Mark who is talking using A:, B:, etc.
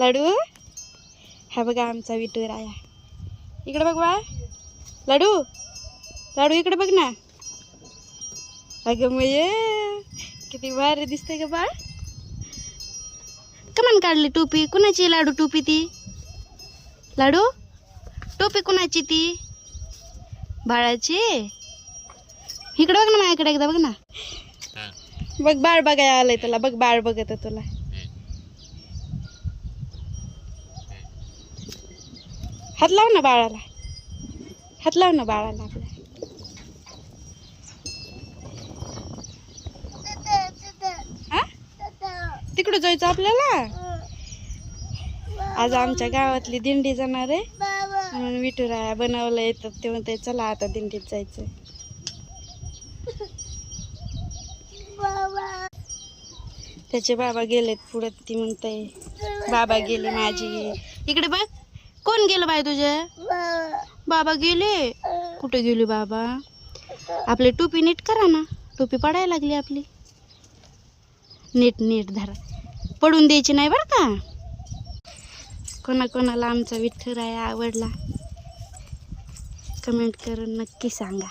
A: लाडू हा बघा आमचा विठुराया. इकडे बघ बाळ. लाडू लाडू इकडे बघ ना. अगं मये किती भारी दिसते का बाळ. कमान काढली टोपी. कुणाची लाडू टोपी ती. लाडू टोपी कुणाची ती. बाळाची. इकडे बघ ना माझ्याकडे एकदा बघ ना. बघ बाळ बघायला आलंय तुला. बघ बाळ बघत तुला. हात लाव ना बाळाला. हात लाव ना बाळाला आपल्या. तिकडे जायचं आपल्याला. आज आमच्या गावातली दिंडी जाणार आहे म्हणून विठुराया बनवलं येतात ते म्हणते चला आता दिंडीत जायचं. त्याचे बाबा गेलेत पुढे. ती म्हणते बाबा गेले माझी. इकडे बघ. कोण गेलं बाय तुझे. बाबा गेले. कुठे गेले बाबा. आपली टोपी नीट करा ना. टोपी पडायला लागली आपली. नीट नीट धरा. पडून द्यायची नाही बरं का. कोणाकोणाला आमचा विठुराया आवडला कमेंट करून नक्की सांगा.